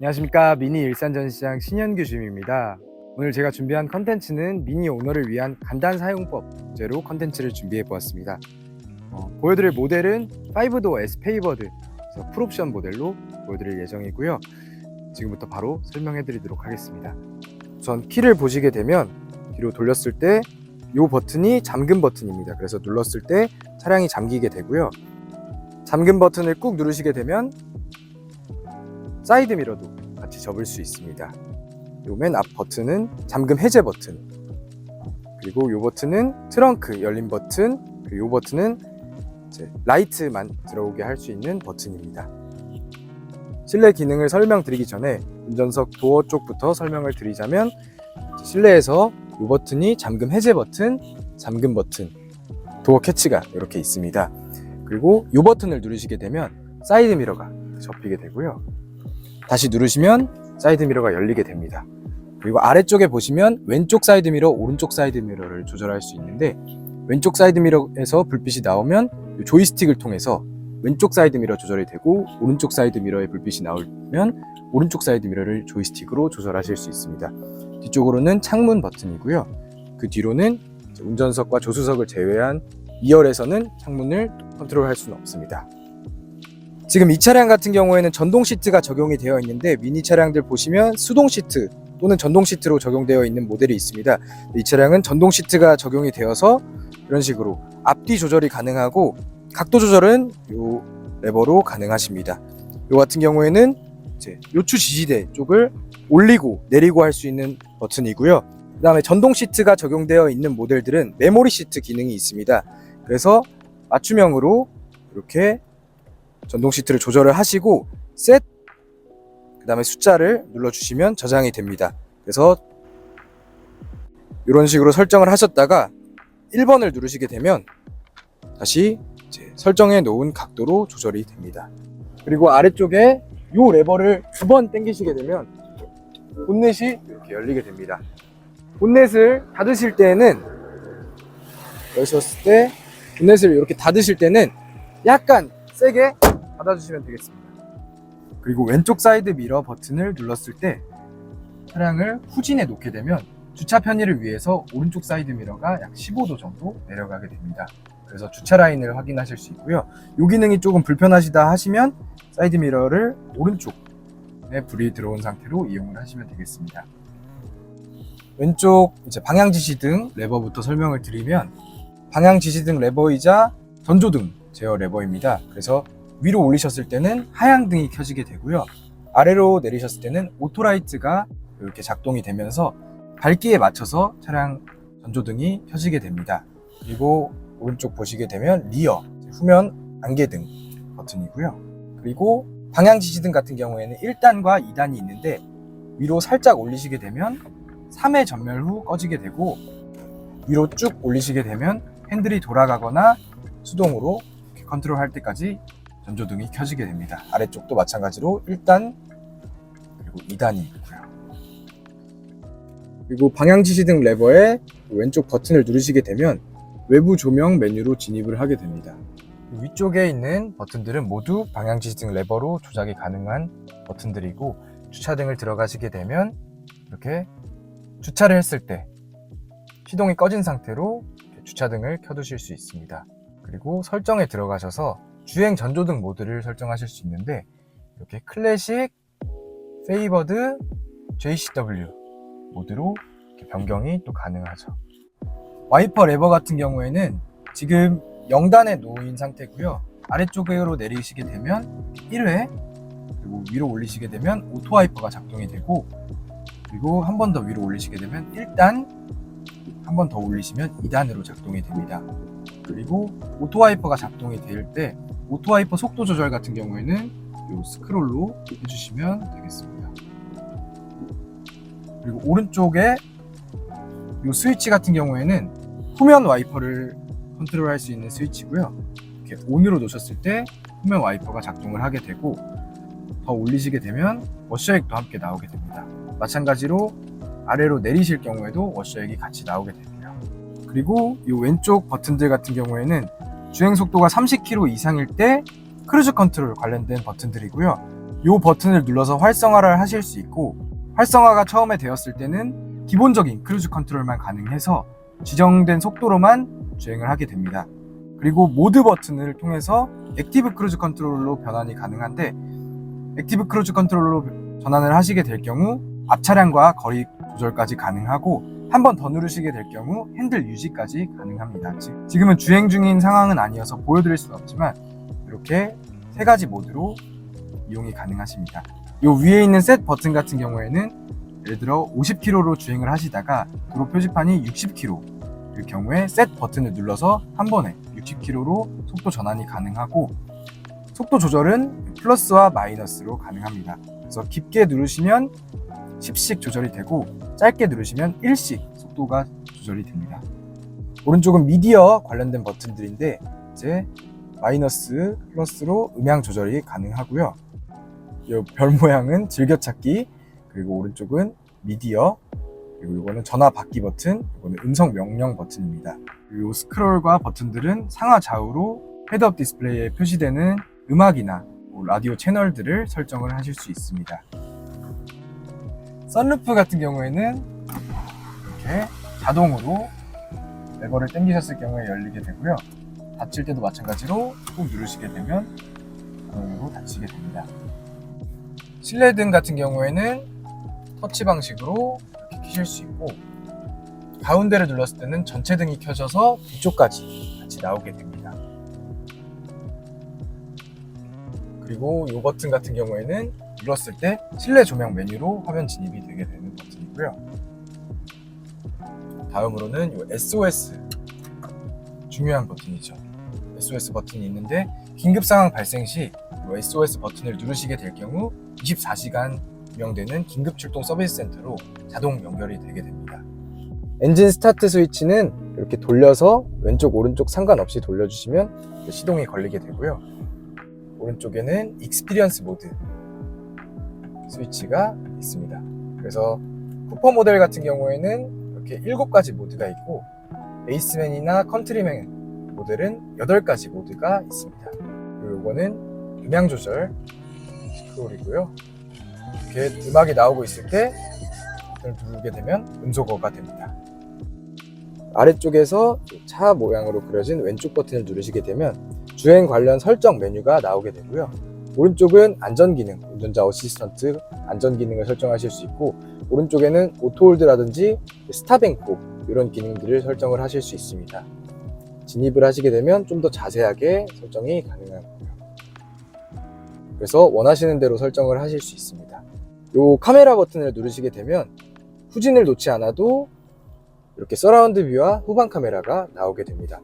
안녕하십니까. 미니 일산전시장 신현규 주임입니다. 오늘 제가 준비한 컨텐츠는 미니 오너를 위한 간단 사용법 주제로 컨텐츠를 준비해 보았습니다. 보여드릴 모델은 5도어 S 페이버드 풀옵션 모델로 보여드릴 예정이고요. 지금부터 바로 설명해 드리도록 하겠습니다. 우선 키를 보시게 되면 뒤로 돌렸을 때 이 버튼이 잠금 버튼입니다. 그래서 눌렀을 때 차량이 잠기게 되고요. 잠금 버튼을 꾹 누르시게 되면 사이드 미러도 같이 접을 수 있습니다. 요 맨 앞 버튼은 잠금 해제 버튼, 그리고 요 버튼은 트렁크 열림 버튼, 그리고 요 버튼은 이제 라이트만 들어오게 할 수 있는 버튼입니다. 실내 기능을 설명드리기 전에 운전석 도어 쪽부터 설명을 드리자면, 실내에서 요 버튼이 잠금 해제 버튼, 잠금 버튼, 도어 캐치가 이렇게 있습니다. 그리고 요 버튼을 누르시게 되면 사이드 미러가 접히게 되고요. 다시 누르시면 사이드 미러가 열리게 됩니다. 그리고 아래쪽에 보시면 왼쪽 사이드 미러, 오른쪽 사이드 미러를 조절할 수 있는데, 왼쪽 사이드 미러에서 불빛이 나오면 조이스틱을 통해서 왼쪽 사이드 미러 조절이 되고, 오른쪽 사이드 미러에 불빛이 나오면 오른쪽 사이드 미러를 조이스틱으로 조절하실 수 있습니다. 뒤쪽으로는 창문 버튼이고요. 그 뒤로는 운전석과 조수석을 제외한 2열에서는 창문을 컨트롤할 수는 없습니다. 지금 이 차량 같은 경우에는 전동 시트가 적용이 되어 있는데, 미니 차량들 보시면 수동 시트 또는 전동 시트로 적용되어 있는 모델이 있습니다. 이 차량은 전동 시트가 적용이 되어서 이런 식으로 앞뒤 조절이 가능하고, 각도 조절은 이 레버로 가능하십니다. 이 같은 경우에는 이제 요추 지지대 쪽을 올리고 내리고 할 수 있는 버튼이고요. 그 다음에 전동 시트가 적용되어 있는 모델들은 메모리 시트 기능이 있습니다. 그래서 맞춤형으로 이렇게 전동 시트를 조절을 하시고 셋, 그 다음에 숫자를 눌러주시면 저장이 됩니다. 그래서 이런 식으로 설정을 하셨다가 1번을 누르시게 되면 다시 이제 설정해 놓은 각도로 조절이 됩니다. 그리고 아래쪽에 이 레버를 2번 당기시게 되면 본넷이 이렇게 열리게 됩니다. 본넷을 닫으실 때는, 여셨을 때 본넷을 이렇게 닫으실 때는 약간 세게 닫아주시면 되겠습니다. 그리고 왼쪽 사이드 미러 버튼을 눌렀을 때 차량을 후진해 놓게 되면 주차 편의를 위해서 오른쪽 사이드 미러가 약 15도 정도 내려가게 됩니다. 그래서 주차 라인을 확인하실 수 있고요. 이 기능이 조금 불편하시다 하시면 사이드 미러를 오른쪽에 불이 들어온 상태로 이용을 하시면 되겠습니다. 왼쪽 이제 방향 지시등 레버부터 설명을 드리면, 방향 지시등 레버이자 전조등 제어 레버입니다. 그래서 위로 올리셨을 때는 하향 등이 켜지게 되고요. 아래로 내리셨을 때는 오토라이트가 이렇게 작동이 되면서 밝기에 맞춰서 차량 전조등이 켜지게 됩니다. 그리고 오른쪽 보시게 되면 리어, 후면 안개등 버튼이고요. 그리고 방향 지시등 같은 경우에는 1단과 2단이 있는데, 위로 살짝 올리시게 되면 3회 전멸 후 꺼지게 되고, 위로 쭉 올리시게 되면 핸들이 돌아가거나 수동으로 이렇게 컨트롤 할 때까지 전조등이 켜지게 됩니다. 아래쪽도 마찬가지로 1단 그리고 2단이 있고요. 그리고 방향 지시등 레버의 왼쪽 버튼을 누르시게 되면 외부 조명 메뉴로 진입을 하게 됩니다. 위쪽에 있는 버튼들은 모두 방향 지시등 레버로 조작이 가능한 버튼들이고, 주차등을 들어가시게 되면 이렇게 주차를 했을 때 시동이 꺼진 상태로 주차등을 켜두실 수 있습니다. 그리고 설정에 들어가셔서 주행 전조등 모드를 설정하실 수 있는데, 이렇게 클래식, 페이버드, JCW 모드로 이렇게 변경이 또 가능하죠. 와이퍼 레버 같은 경우에는 지금 0단에 놓인 상태고요. 아래쪽으로 내리시게 되면 1회, 그리고 위로 올리시게 되면 오토 와이퍼가 작동이 되고, 그리고 한 번 더 위로 올리시게 되면 1단, 한 번 더 올리시면 2단으로 작동이 됩니다. 그리고 오토 와이퍼가 작동이 될 때 오토 와이퍼 속도 조절 같은 경우에는 이 스크롤로 해주시면 되겠습니다. 그리고 오른쪽에 이 스위치 같은 경우에는 후면 와이퍼를 컨트롤할 수 있는 스위치고요. 이렇게 ON으로 놓으셨을 때 후면 와이퍼가 작동을 하게 되고, 더 올리시게 되면 워셔액도 함께 나오게 됩니다. 마찬가지로 아래로 내리실 경우에도 워셔액이 같이 나오게 됩니다. 그리고 이 왼쪽 버튼들 같은 경우에는 주행 속도가 30km 이상일 때 크루즈 컨트롤 관련된 버튼들이고요. 이 버튼을 눌러서 활성화를 하실 수 있고, 활성화가 처음에 되었을 때는 기본적인 크루즈 컨트롤만 가능해서 지정된 속도로만 주행을 하게 됩니다. 그리고 모드 버튼을 통해서 액티브 크루즈 컨트롤로 변환이 가능한데, 액티브 크루즈 컨트롤로 전환을 하시게 될 경우 앞 차량과 거리 조절까지 가능하고, 한 번 더 누르시게 될 경우 핸들 유지까지 가능합니다. 지금은 주행 중인 상황은 아니어서 보여드릴 수는 없지만 이렇게 세 가지 모드로 이용이 가능하십니다. 이 위에 있는 셋 버튼 같은 경우에는 예를 들어 50km로 주행을 하시다가 도로 표지판이 60km일 경우에 셋 버튼을 눌러서 한 번에 60km로 속도 전환이 가능하고, 속도 조절은 플러스와 마이너스로 가능합니다. 그래서 깊게 누르시면 10씩 조절이 되고, 짧게 누르시면 1씩 속도가 조절이 됩니다. 오른쪽은 미디어 관련된 버튼들인데, 이제 마이너스, 플러스로 음향 조절이 가능하고요. 이 별 모양은 즐겨찾기, 그리고 오른쪽은 미디어, 그리고 이거는 전화 받기 버튼, 이거는 음성 명령 버튼입니다. 그리고 스크롤과 버튼들은 상하 좌우로 헤드업 디스플레이에 표시되는 음악이나 라디오 채널들을 설정을 하실 수 있습니다. 선루프 같은 경우에는 이렇게 자동으로 레버를 당기셨을 경우에 열리게 되고요. 닫힐 때도 마찬가지로 꾹 누르시게 되면 자동으로 닫히게 됩니다. 실내등 같은 경우에는 터치 방식으로 이렇게 켜실 수 있고, 가운데를 눌렀을 때는 전체 등이 켜져서 뒤쪽까지 같이 나오게 됩니다. 그리고 이 버튼 같은 경우에는 눌렀을 때 실내 조명 메뉴로 화면 진입이 되게 되는 버튼이고요. 다음으로는 이 SOS, 중요한 버튼이죠. SOS 버튼이 있는데, 긴급 상황 발생 시 이 SOS 버튼을 누르시게 될 경우 24시간 운영되는 긴급 출동 서비스 센터로 자동 연결이 되게 됩니다. 엔진 스타트 스위치는 이렇게 돌려서 왼쪽 오른쪽 상관없이 돌려주시면 시동이 걸리게 되고요. 오른쪽에는 익스피리언스 모드 스위치가 있습니다. 그래서 쿠퍼 모델 같은 경우에는 이렇게 7가지 모드가 있고, 베이스맨이나 컨트리맨 모델은 8가지 모드가 있습니다. 그리고 이거는 음향 조절 스크롤이고요. 이렇게 음악이 나오고 있을 때 버튼을 누르게 되면 음소거가 됩니다. 아래쪽에서 차 모양으로 그려진 왼쪽 버튼을 누르시게 되면 주행 관련 설정 메뉴가 나오게 되고요. 오른쪽은 안전기능, 운전자 어시스턴트 안전기능을 설정하실 수 있고, 오른쪽에는 오토홀드라든지 스탑앤고 이런 기능들을 설정을 하실 수 있습니다. 진입을 하시게 되면 좀 더 자세하게 설정이 가능하고요. 그래서 원하시는 대로 설정을 하실 수 있습니다. 이 카메라 버튼을 누르시게 되면 후진을 놓지 않아도 이렇게 서라운드 뷰와 후방 카메라가 나오게 됩니다.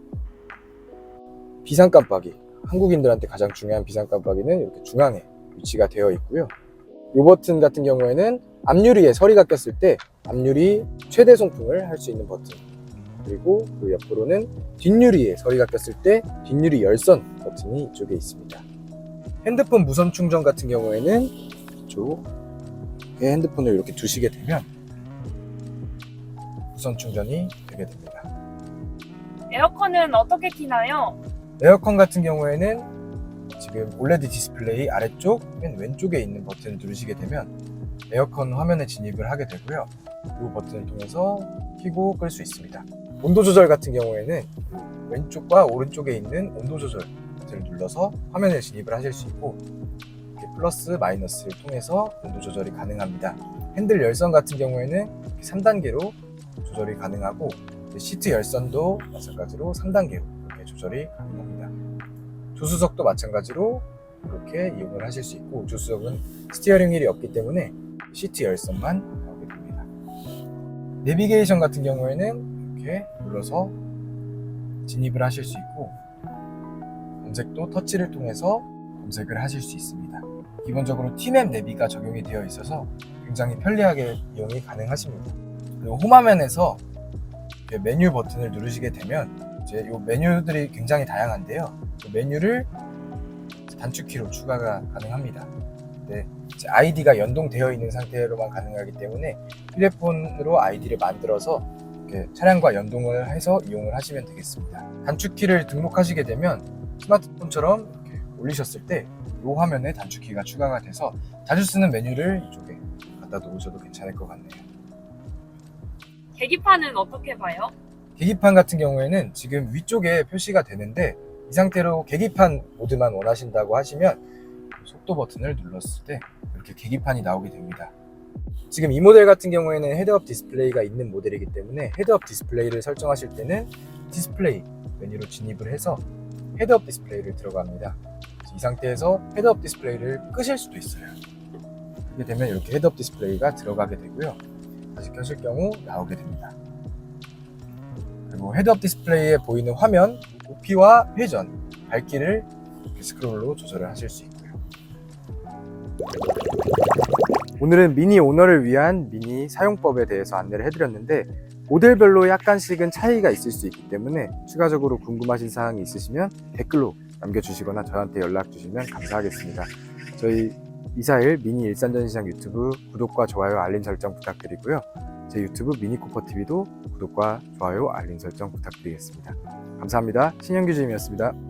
비상 깜빡이, 한국인들한테 가장 중요한 비상 깜빡이는 이렇게 중앙에 위치가 되어 있고요. 이 버튼 같은 경우에는 앞유리에 서리가 꼈을 때 앞유리 최대 송풍을 할 수 있는 버튼, 그리고 그 옆으로는 뒷유리에 서리가 꼈을 때 뒷유리 열선 버튼이 이쪽에 있습니다. 핸드폰 무선 충전 같은 경우에는 이쪽에 핸드폰을 이렇게 두시게 되면 무선 충전이 되게 됩니다. 에어컨은 어떻게 키나요? 에어컨 같은 경우에는 지금 올레드 디스플레이 아래쪽 맨 왼쪽에 있는 버튼을 누르시게 되면 에어컨 화면에 진입을 하게 되고요. 이 버튼을 통해서 켜고 끌 수 있습니다. 온도 조절 같은 경우에는 왼쪽과 오른쪽에 있는 온도 조절 버튼을 눌러서 화면에 진입을 하실 수 있고, 이렇게 플러스 마이너스를 통해서 온도 조절이 가능합니다. 핸들 열선 같은 경우에는 3단계로 조절이 가능하고, 시트 열선도 마찬가지로 3단계로 이렇게 조절이 가능합니다. 조수석도 마찬가지로 이렇게 이용을 하실 수 있고, 조수석은 스티어링 휠이 없기 때문에 시트 열선만 나오게 됩니다. 내비게이션 같은 경우에는 이렇게 눌러서 진입을 하실 수 있고, 검색도 터치를 통해서 검색을 하실 수 있습니다. 기본적으로 T맵 내비가 적용이 되어 있어서 굉장히 편리하게 이용이 가능하십니다. 그리고 홈화면에서 메뉴 버튼을 누르시게 되면 이제 이 메뉴들이 굉장히 다양한데요. 이 메뉴를 단축키로 추가가 가능합니다. 근데 이제 아이디가 연동되어 있는 상태로만 가능하기 때문에 휴대폰으로 아이디를 만들어서 이렇게 차량과 연동을 해서 이용을 하시면 되겠습니다. 단축키를 등록하시게 되면 스마트폰처럼 이렇게 올리셨을 때 이 화면에 단축키가 추가가 돼서 자주 쓰는 메뉴를 이쪽에 갖다 놓으셔도 괜찮을 것 같네요. 계기판은 어떻게 봐요? 계기판 같은 경우에는 지금 위쪽에 표시가 되는데 이 상태로 계기판 모드만 원하신다고 하시면 속도 버튼을 눌렀을 때 이렇게 계기판이 나오게 됩니다. 지금 이 모델 같은 경우에는 헤드업 디스플레이가 있는 모델이기 때문에 헤드업 디스플레이를 설정하실 때는 디스플레이 메뉴로 진입을 해서 헤드업 디스플레이를 들어갑니다. 이 상태에서 헤드업 디스플레이를 끄실 수도 있어요. 그렇게 되면 이렇게 헤드업 디스플레이가 들어가게 되고요. 다시 켜실 경우 나오게 됩니다. 그리고 헤드업 디스플레이에 보이는 화면 높이와 회전, 밝기를 이렇게 스크롤로 조절을 하실 수 있고요. 오늘은 미니 오너를 위한 미니 사용법에 대해서 안내를 해드렸는데 모델별로 약간씩은 차이가 있을 수 있기 때문에 추가적으로 궁금하신 사항이 있으시면 댓글로 남겨주시거나 저한테 연락 주시면 감사하겠습니다. 저희 241 미니 일산전시장 유튜브 구독과 좋아요 알림 설정 부탁드리고요. 제 유튜브 미니코퍼TV도 구독과 좋아요 알림 설정 부탁드리겠습니다. 감사합니다. 신현규 주임이었습니다.